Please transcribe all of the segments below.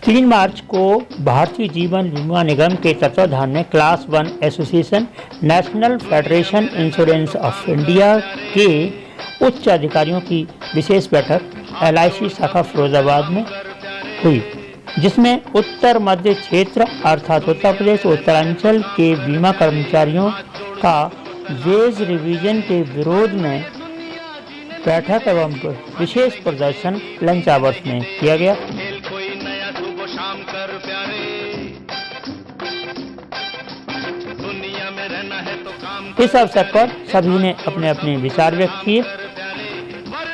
3 मार्च को भारतीय जीवन बीमा निगम के तत्वाधान में class 1 association national federation insurance of India के उच्च अधिकारियों की विशेष बैठक LIC शाखा फिरोजाबाद में हुई, जिसमें उत्तर मध्य क्षेत्र अर्थात उत्तर प्रदेश उत्तरांचल के बीमा कर्मचारियों का वेज रिवीजन के विरोध में बैठक एवं विशेष प्रदर्शन लंच आवर्स में किया गया। इस अवसर पर सभी ने अपने अपने विचार व्यक्त किए।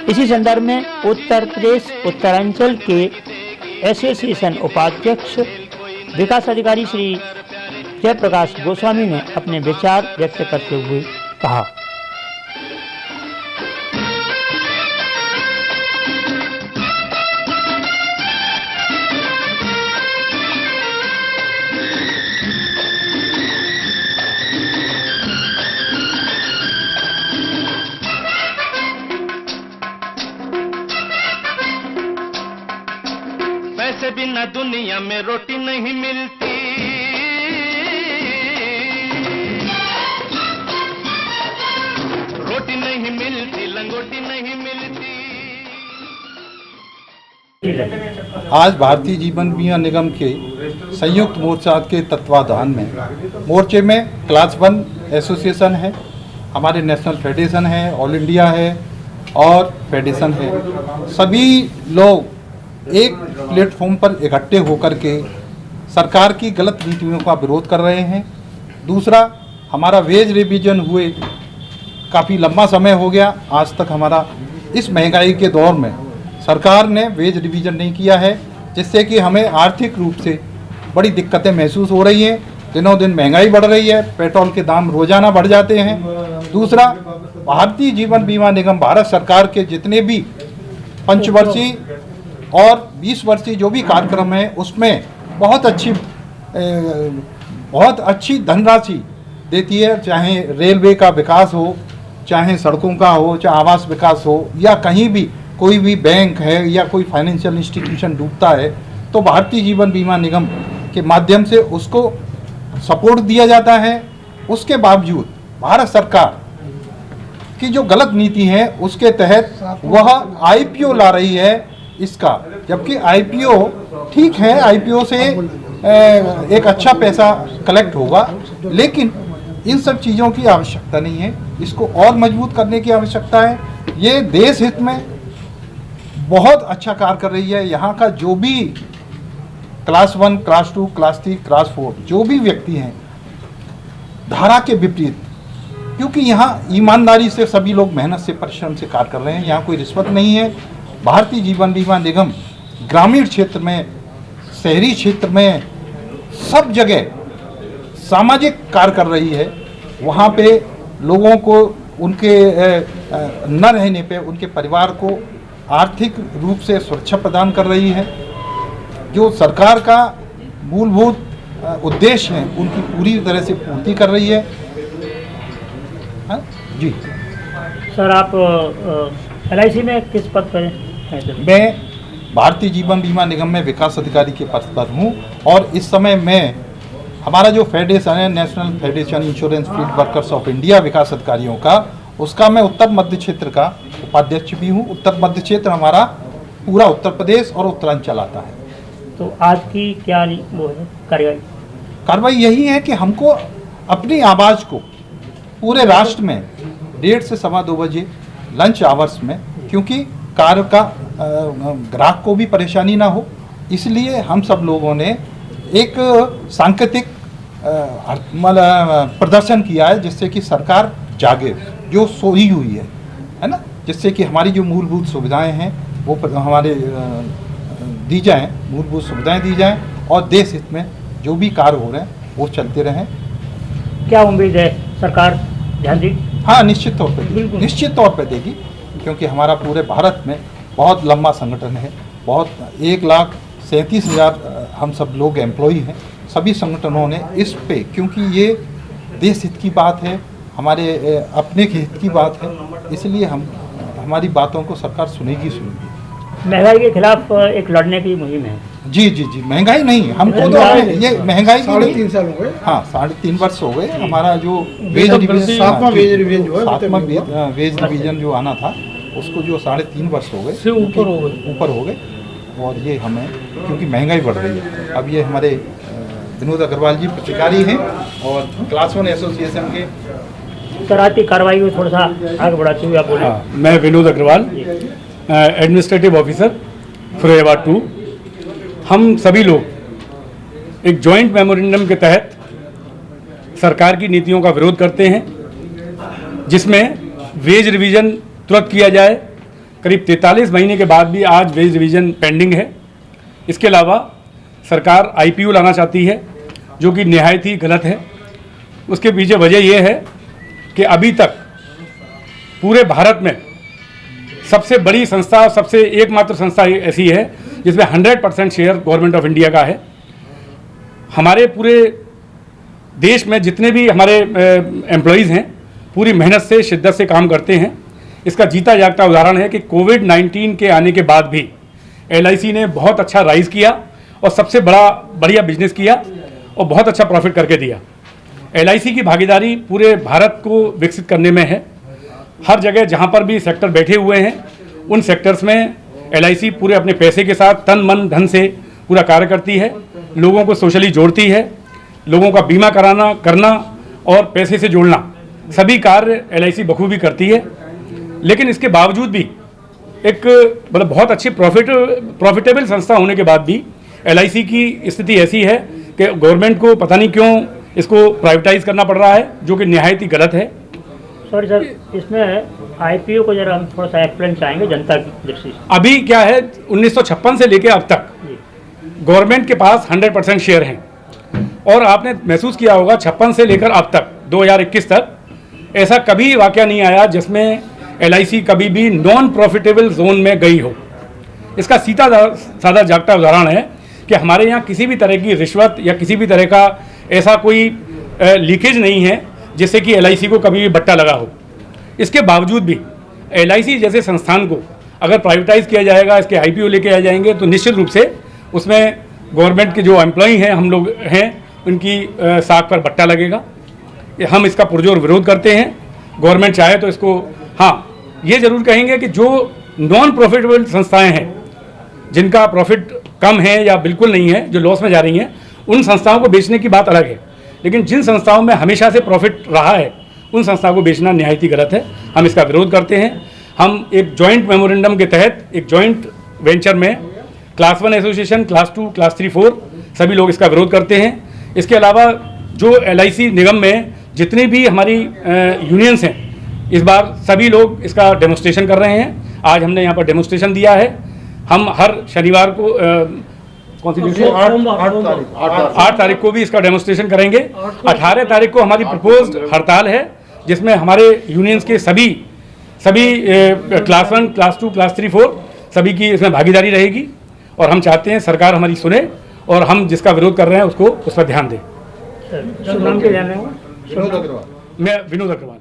इसी संदर्भ में उत्तर प्रदेश उत्तरांचल के एसोसिएशन उपाध्यक्ष विकास अधिकारी श्री जयप्रकाश गोस्वामी ने अपने विचार व्यक्त करते हुए कहा। पैसे बिना दुनिया में रोटी नहीं मिलती, रोटी नहीं मिलती, लंगोटी नहीं मिलती। आज भारतीय जीवन बीमा निगम के संयुक्त मोर्चा के तत्वाधान में मोर्चे में क्लास 1 एसोसिएशन है, हमारे नेशनल फेडरेशन है, ऑल इंडिया है और फेडरेशन है। सभी लोग एक प्लेटफॉर्म पर इकट्ठे होकर के सरकार की गलत नीतियों का विरोध कर रहे हैं। दूसरा, हमारा वेज रिवीजन हुए काफ़ी लंबा समय हो गया, आज तक हमारा इस महंगाई के दौर में सरकार ने वेज रिवीजन नहीं किया है, जिससे कि हमें आर्थिक रूप से बड़ी दिक्कतें महसूस हो रही हैं। दिनों दिन महंगाई बढ़ रही है, पेट्रोल के दाम रोजाना बढ़ जाते हैं। दूसरा, भारतीय जीवन बीमा निगम भारत सरकार के जितने भी पंचवर्षीय और 20 वर्षीय जो भी कार्यक्रम है उसमें बहुत अच्छी धनराशि देती है, चाहे रेलवे का विकास हो, चाहे सड़कों का हो, चाहे आवास विकास हो, या कहीं भी कोई भी बैंक है या कोई फाइनेंशियल इंस्टीट्यूशन डूबता है तो भारतीय जीवन बीमा निगम के माध्यम से उसको सपोर्ट दिया जाता है। उसके बावजूद भारत सरकार की जो गलत नीति है उसके तहत वह IPO ला रही है इसका, जबकि IPO ठीक है, IPO से एक अच्छा पैसा कलेक्ट होगा, लेकिन इन सब चीज़ों की आवश्यकता नहीं है। इसको और मजबूत करने की आवश्यकता है। ये देश हित में बहुत अच्छा कार्य कर रही है। यहाँ का जो भी क्लास 1, क्लास 2, क्लास 3, क्लास 4 जो भी व्यक्ति हैं, धारा के विपरीत, क्योंकि यहाँ ईमानदारी से सभी लोग मेहनत से परिश्रम से कार्य कर रहे हैं, यहाँ कोई रिश्वत नहीं है। भारतीय जीवन बीमा निगम ग्रामीण क्षेत्र में, शहरी क्षेत्र में, सब जगह सामाजिक कार्य कर रही है। वहाँ पे लोगों को उनके न रहने पे उनके परिवार को आर्थिक रूप से सुरक्षा प्रदान कर रही है। जो सरकार का मूलभूत उद्देश्य है उनकी पूरी तरह से पूर्ति कर रही है। हाँ जी सर, आप LIC में किस पद पर हैं? मैं भारतीय जीवन बीमा निगम में विकास अधिकारी के पद पर हूँ और इस समय मैं हमारा जो फेडरेशन है national federation insurance field workers of India विकास अधिकारियों का, उसका मैं उत्तर मध्य क्षेत्र का उपाध्यक्ष भी हूँ। उत्तर मध्य क्षेत्र हमारा पूरा उत्तर प्रदेश और उत्तरांचल आता है। तो आज की क्या वो है कार्रवाई? यही है कि हमको अपनी आवाज़ को पूरे राष्ट्र में 1:30 से 2:15 बजे लंच आवर्स में, क्योंकि कार्य का ग्राहक को भी परेशानी ना हो, इसलिए हम सब लोगों ने एक सांकेतिक प्रदर्शन किया है, जिससे कि सरकार जागे, जो सोई हुई है ना, जिससे कि हमारी जो मूलभूत सुविधाएं हैं वो हमारे दी जाएं, मूलभूत सुविधाएं दी जाएं और देश हित में जो भी कार्य हो रहे हैं वो चलते रहें। क्या उम्मीद है सरकार ध्यान देगी? हाँ, निश्चित तौर पर देगी, क्योंकि हमारा पूरे भारत में बहुत लंबा संगठन है, बहुत 1,37,000 हम सब लोग एम्प्लॉई हैं। सभी संगठनों ने इस पे, क्योंकि ये देश हित की बात है, हमारे अपने हित की बात है, इसलिए हमारी बातों को सरकार सुनेगी। महंगाई के खिलाफ एक लड़ने की मुहिम है। जी जी जी, महंगाई नहीं, हमको तो ये महंगाई की नहीं। 3.5 साल हो गए। हाँ, 3.5 वर्ष हो गए। हमारा जो वेज डिवीजन, सातवां वेज डिवीजन जो है, सातवां वेज डिवीजन जो आना था, उसको जो 3.5 वर्ष हो गए, से ऊपर हो गए। और ये हमें, क्योंकि महंगाई बढ़ रही है। अब ये हमारे विनोद अग्रवाल जी प्रतिकारी हैं और क्लास 1 एसोसिएशन के। सर आज की कार्रवाई को थोड़ा सा आगे बढ़ाते हुए आप बोले। हाँ, मैं विनोद अग्रवाल, एडमिनिस्ट्रेटिव ऑफिसर फिरोजाबाद 2। हम सभी लोग एक जॉइंट मेमोरेंडम के तहत सरकार की नीतियों का विरोध करते हैं, जिसमें वेज रिवीजन तुरंत किया जाए। करीब 43 महीने के बाद भी आज वेज रिवीजन पेंडिंग है। इसके अलावा सरकार आईपीओ लाना चाहती है, जो कि निहायत ही गलत है। उसके पीछे वजह यह है कि अभी तक पूरे भारत में सबसे बड़ी संस्था, सबसे एकमात्र संस्था ऐसी है जिसमें 100% शेयर गवर्नमेंट ऑफ इंडिया का है। हमारे पूरे देश में जितने भी हमारे एम्प्लॉयज़ हैं, पूरी मेहनत से, शिद्दत से काम करते हैं। इसका जीता जागता उदाहरण है कि कोविड-19 के आने के बाद भी LIC ने बहुत अच्छा राइज किया और सबसे बढ़िया बिजनेस किया और बहुत अच्छा प्रॉफिट करके दिया। LIC की भागीदारी पूरे भारत को विकसित करने में है। हर जगह जहां पर भी सेक्टर बैठे हुए हैं, उन सेक्टर्स में LIC पूरे अपने पैसे के साथ तन मन धन से पूरा कार्य करती है, लोगों को सोशली जोड़ती है, लोगों का बीमा करना और पैसे से जोड़ना, सभी कार्य LIC बखूबी करती है। लेकिन इसके बावजूद भी एक मतलब बहुत अच्छी प्रॉफिटेबल संस्था होने के बाद भी LIC की स्थिति ऐसी है कि गवर्नमेंट को पता नहीं क्यों इसको प्राइवेटाइज करना पड़ रहा है, जो कि निहायत ही गलत है। सॉरी सर, इसमें IPO को जरा हम थोड़ा सा एक्सप्लेन चाहेंगे जनता की दृष्टि से। अभी क्या है, 1956 से लेकर अब तक गवर्नमेंट के पास 100% शेयर हैं और आपने महसूस किया होगा 56 से लेकर अब तक 2021 तक ऐसा कभी वाकया नहीं आया जिसमें LIC कभी भी नॉन प्रॉफिटेबल जोन में गई हो। इसका सीधा साधा जागता उदाहरण है कि हमारे यहाँ किसी भी तरह की रिश्वत या किसी भी तरह का ऐसा कोई लीकेज नहीं है जिससे कि LIC को कभी भी बट्टा लगा हो। इसके बावजूद भी LIC जैसे संस्थान को अगर प्राइवेटाइज किया जाएगा, इसके IPO लेके आ जाएंगे, तो निश्चित रूप से उसमें गवर्नमेंट के जो एम्प्लॉई हैं, हम लोग हैं, उनकी साख पर बट्टा लगेगा। हम इसका पुरजोर विरोध करते हैं। गवर्नमेंट चाहे तो इसको, हाँ, ये जरूर कहेंगे कि जो नॉन प्रॉफिटेबल संस्थाएं हैं, जिनका प्रॉफिट कम है या बिल्कुल नहीं है, जो लॉस में जा रही हैं, उन संस्थाओं को बेचने की बात अलग है। लेकिन जिन संस्थाओं में हमेशा से प्रॉफिट रहा है, उन संस्थाओं को बेचना निहायत ही गलत है। हम इसका विरोध करते हैं। हम एक जॉइंट मेमोरेंडम के तहत एक जॉइंट वेंचर में क्लास 1 एसोसिएशन, क्लास 2, क्लास 3, 4 सभी लोग इसका विरोध करते हैं। इसके अलावा जो LIC निगम में जितनी भी हमारी यूनियंस हैं, इस बार सभी लोग इसका डेमोस्ट्रेशन कर रहे हैं। आज हमने यहाँ पर डेमोस्ट्रेशन दिया है। हम हर शनिवार को कौन सी डेट? 8 तारीख को भी इसका डेमोस्ट्रेशन करेंगे। 18 तारीख को हमारी प्रपोज्ड हड़ताल है, जिसमें हमारे यूनियंस के सभी क्लास 1, क्लास 2, क्लास 3, 4 सभी की इसमें भागीदारी रहेगी। और हम चाहते हैं सरकार हमारी सुने और हम जिसका विरोध कर रहे हैं उसको उस पर ध्यान दें। सर, नाम क्या जान रहे हो? विनोद अग्रवाल। मैं विनोद अग्रवाल।